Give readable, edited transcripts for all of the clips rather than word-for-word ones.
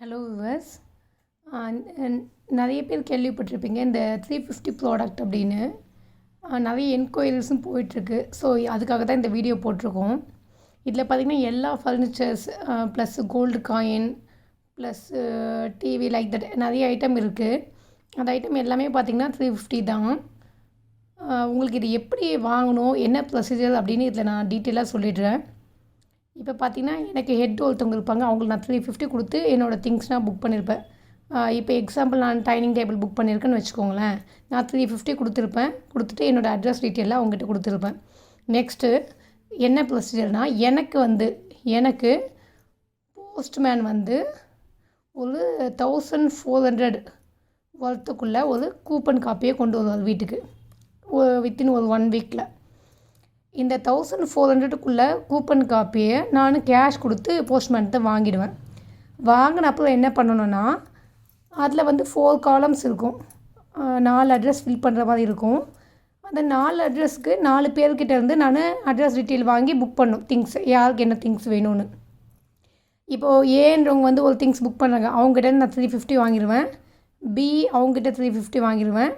Hello viewers. நிறைய பேர் கேள்விப்பட்டிருப்பீங்க இந்த 350 ப்ராடக்ட் அப்படின்னு. நிறைய என்கொயரிஸும் போயிட்டுருக்கு. ஸோ அதுக்காக தான் இந்த வீடியோ போட்டிருக்கோம். இதில் பார்த்திங்கன்னா எல்லா furnitures plus gold coin plus TV like that நிறைய ஐட்டம் இருக்குது. அந்த ஐட்டம் எல்லாமே பார்த்திங்கன்னா 350 தான். உங்களுக்கு இது எப்படி வாங்கணும், என்ன ப்ரொசீஜர் அப்படின்னு இதில் நான் டீட்டெயிலாக சொல்லிடுறேன். இப்போ பார்த்திங்கன்னா எனக்கு ஹெட் ஒருத்தவங்க இருப்பாங்க, அவங்களுக்கு நான் 350 கொடுத்து என்னோடய திங்ஸ்னால் புக் பண்ணியிருப்பேன். இப்போ எக்ஸாம்பிள் நான் டைனிங் டேபிள் புக் பண்ணியிருக்கேன்னு வச்சுக்கோங்களேன். நான் 350 கொடுத்துருப்பேன். கொடுத்துட்டு என்னோடய அட்ரஸ் டீட்டெயிலாக அவங்ககிட்ட கொடுத்துருப்பேன். நெக்ஸ்ட்டு என்ன ப்ரொசீஜர்னால் எனக்கு போஸ்ட்மேன் ஒரு 1400 வரத்துக்குள்ளே ஒரு கூப்பன் காப்பியை கொண்டு வருவார் வீட்டுக்கு வித்தின் ஒரு 1 வீக்கில். இந்த 1400க்குள்ளே கூப்பன் காப்பியை நான் கேஷ் கொடுத்து போஸ்ட்மேன்கிட்ட வாங்கிடுவேன். வாங்கின அப்புறம் என்ன பண்ணணுன்னா அதில் 4 காலம்ஸ் இருக்கும். 4 அட்ரஸ் ஃபில் பண்ணுற மாதிரி இருக்கும். அந்த 4 அட்ரஸ்க்கு 4 பேர்கிட்ட இருந்து நான் அட்ரஸ் டீட்டெயில் வாங்கி புக் பண்ணணும். திங்ஸ் யாருக்கு என்ன திங்ஸ் வேணும்னு. இப்போது ஏன்றவங்க ஒரு திங்ஸ் புக் பண்ணுறாங்க, அவங்ககிட்ட நான் 350 வாங்கிடுவேன். பி அவங்ககிட்ட 350 வாங்கிடுவேன்.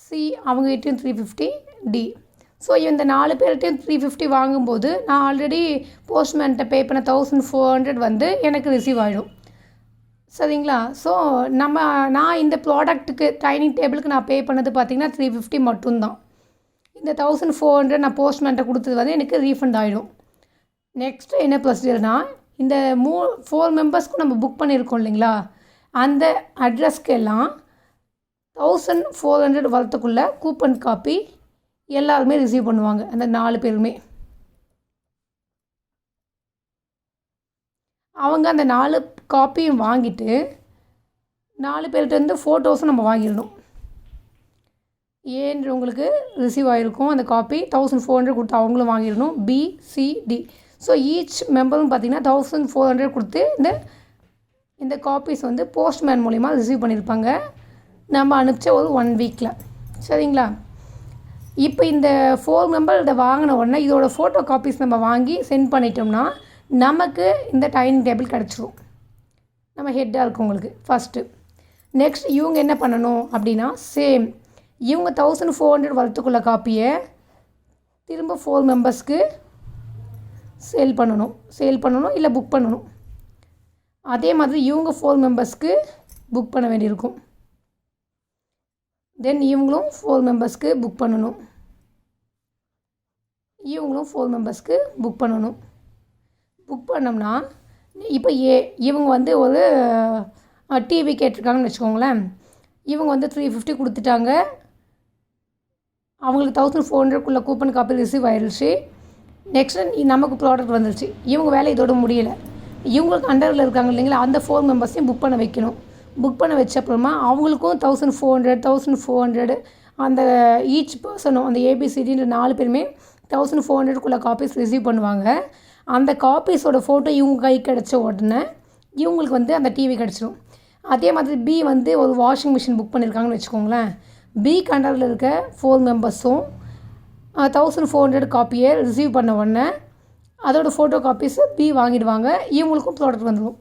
சி அவங்ககிட்டையும் 350. டி. ஸோ இந்த 4 பேர்கிட்டையும் 350 வாங்கும்போது நான் ஆல்ரெடி போஸ்ட்மேன்கிட்ட பே பண்ண 1400 எனக்கு ரிசீவ் ஆகிடும். சரிங்களா? ஸோ நான் இந்த ப்ராடக்ட்டுக்கு டைனிங் டேபிளுக்கு நான் பே பண்ணது பார்த்திங்கன்னா 350 மட்டும்தான். இந்த 1400 நான் போஸ்ட்மேன்கிட்ட கொடுத்தது எனக்கு ரீஃபண்ட் ஆகிடும். நெக்ஸ்ட்டு என்ன ப்ரொசீஜர்னால் இந்த 4 மெம்பர்ஸ்க்கும் நம்ம புக் பண்ணியிருக்கோம் இல்லைங்களா, அந்த அட்ரஸ்க்கு எல்லாம் 1400 வரத்துக்குள்ளே கூப்பன் காப்பி எல்லாருமே ரிசீவ் பண்ணுவாங்க. அந்த 4 பேருமே அவங்க அந்த 4 காப்பியும் வாங்கிட்டு 4 பேர்கிட்டருந்து ஃபோட்டோஸும் நம்ம வாங்கிடணும். ஏன்றவங்களுக்கு ரிசீவ் ஆகிருக்கும் அந்த காப்பி. 1400 கொடுத்து அவங்களும் வாங்கிடணும். B, C, D. So each மெம்பரும் பார்த்திங்கன்னா 1400 கொடுத்து இந்த காப்பீஸ் போஸ்ட்மேன் மூலிமா ரிசீவ் பண்ணியிருப்பாங்க நம்ம அனுப்பிச்ச ஒரு 1 வீக்கில். சரிங்களா? இப்போ இந்த 4 மெம்பர் இதை வாங்கின உடனே இதோட ஃபோட்டோ காப்பீஸ் நம்ம வாங்கி சென்ட் பண்ணிட்டோம்னா நமக்கு இந்த டைனிங் டேபிள் கிடச்சிரும். நம்ம ஹெட்டாக இருக்கவங்களுக்கு ஃபஸ்ட்டு. நெக்ஸ்ட் இவங்க என்ன பண்ணணும் அப்படின்னா சேம் இவங்க 1400 வரத்துக்குள்ள காப்பியை திரும்ப 4 மெம்பர்ஸ்க்கு சேல் பண்ணணும் இல்லை புக் பண்ணணும். அதே மாதிரி இவங்க 4 மெம்பர்ஸ்க்கு புக் பண்ண வேண்டியிருக்கும். தென் இவங்களும் 4 மெம்பர்ஸ்க்கு புக் பண்ணணும். புக் பண்ணோம்னா இப்போ இவங்க ஒரு டிவி கேட்டிருக்காங்கன்னு வச்சுக்கோங்களேன். இவங்க 350 கொடுத்துட்டாங்க. அவங்களுக்கு 1400க்குள்ளே கூப்பன் காப்பி ரிசீவ் ஆயிடுச்சு. நெக்ஸ்ட்டு நமக்கு ப்ராடக்ட் வந்துருச்சு. இவங்க வேலை இதோட முடியலை. இவங்களுக்கு அண்டரில் இருக்காங்க இல்லைங்களா, அந்த 4 மெம்பர்ஸையும் புக் பண்ண வைக்கணும். புக் பண்ண வச்ச அப்புறமா அவங்களுக்கும் 1400 அந்த ஈச் பர்சனும் அந்த ஏபிசிடின்ற 4 பேருமே 1400க்குள்ளே காப்பீஸ் ரிசீவ் பண்ணுவாங்க. அந்த காப்பீஸோட ஃபோட்டோ இவங்க கை கிடச்ச உடனே இவங்களுக்கு அந்த டிவி கிடச்சிடும். அதே மாதிரி பி ஒரு வாஷிங் மிஷின் புக் பண்ணியிருக்காங்கன்னு வச்சுக்கோங்களேன். பி கண்டரில் இருக்க 4 மெம்பர்ஸும் 1400 காப்பியை ரிசீவ் பண்ண உடனே அதோட ஃபோட்டோ காப்பீஸு பி வாங்கிடுவாங்க. இவங்களுக்கும் ப்ராடக்ட் வந்துடும்.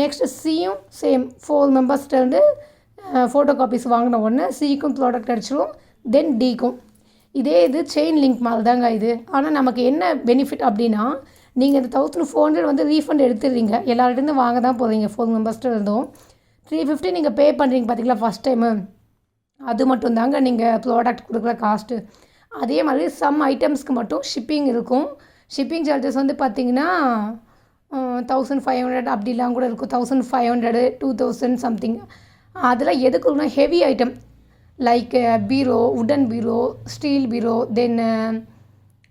நெக்ஸ்ட்டு சியும் சேம் 4 மெம்பர்ஸ்கிட்டேருந்து ஃபோட்டோ காப்பீஸ் வாங்கின உடனே சிக்கும் ப்ராடக்ட் அடிச்சிடும். தென் டிக்கும். இது செயின் லிங்க் மாதிரி தாங்க இது. ஆனால் நமக்கு என்ன பெனிஃபிட் அப்படின்னா நீங்கள் இந்த 1400 ரீஃபண்ட் எடுத்துடுறீங்க. எல்லார்கிட்டேருந்து வாங்க தான் போகிறீங்க 4 மெம்பர்ஸ்கிட்ட இருந்தோம். 350 நீங்கள் பே பண்ணுறீங்க பார்த்தீங்களா ஃபஸ்ட் டைமு, அது மட்டும் தாங்க நீங்கள் ப்ராடக்ட் கொடுக்குற காஸ்ட்டு. அதே மாதிரி சம் ஐட்டம்ஸ்க்கு மட்டும் ஷிப்பிங் இருக்கும். ஷிப்பிங் சார்ஜஸ் பார்த்திங்கன்னா 1500 அப்படிலாம் கூட இருக்கும். 1500 2000 சம்திங். அதில் எதுக்குன்னா ஹெவி ஐட்டம் லைக் பீரோ, உடன் பீரோ, ஸ்டீல் பீரோ, தென்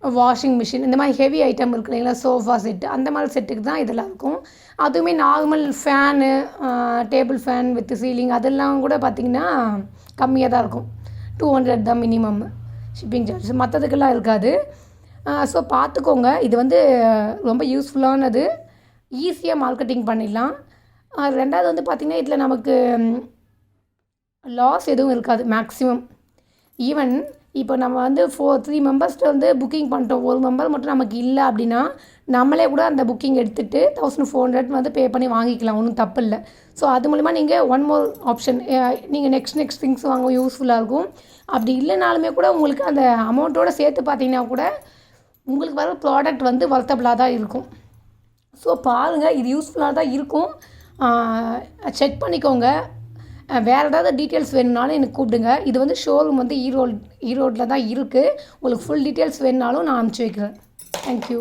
வாஷிங் மிஷின், இந்த மாதிரி ஹெவி ஐட்டம் இருக்கு இல்லைங்களா, சோஃபா செட்டு, அந்த மாதிரி செட்டுக்கு தான் இதெல்லாம் இருக்கும். அதுவுமே normal fan, table fan with ceiling அதெல்லாம் கூட பார்த்திங்கன்னா கம்மியாக தான் இருக்கும். 200 தான் மினிமம் ஷிப்பிங் சார்ஜஸ். மற்றதுக்கெல்லாம் இருக்காது. ஸோ பார்த்துக்கோங்க. இது ரொம்ப யூஸ்ஃபுல்லானது. ஈஸியாக மார்க்கெட்டிங் பண்ணிடலாம். ரெண்டாவது பார்த்திங்கன்னா இதில் நமக்கு லாஸ் எதுவும் இருக்காது மேக்ஸிமம். ஈவன் இப்போ நம்ம வந்து 3 மெம்பர்ஸ்ட்டு வந்து புக்கிங் பண்ணிட்டோம், ஒரு மெம்பர் மட்டும் நமக்கு இல்லை அப்படின்னா நம்மளே கூட அந்த புக்கிங் எடுத்துகிட்டு 1400 வந்து பே பண்ணி வாங்கிக்கலாம், ஒன்றும் தப்பு இல்லை. ஸோ அது மூலிமா நீங்கள் ஒன் மோர் ஆப்ஷன் நீங்கள் நெக்ஸ்ட் திங்ஸ் வாங்க யூஸ்ஃபுல்லாக இருக்கும். அப்படி இல்லைனாலுமே கூட உங்களுக்கு அந்த அமௌண்ட்டோடு சேர்த்து பார்த்தீங்கன்னா கூட உங்களுக்கு வர ப்ராடக்ட் வந்து வர்த்தபிளாக தான் இருக்கும். ஸோ பாருங்கள், இது யூஸ்ஃபுல்லாக தான் இருக்கும், செக் பண்ணிக்கோங்க. வேறு ஏதாவது டீட்டெயில்ஸ் வேணும்னாலும் எனக்கு கூப்பிடுங்க. இது வந்து ஷோரூம் வந்து ஈரோட்டில் தான் இருக்குது. உங்களுக்கு ஃபுல் டீட்டெயில்ஸ் வேணுனாலும் நான் அனுப்பிச்சி வைக்கிறேன். தேங்க்யூ.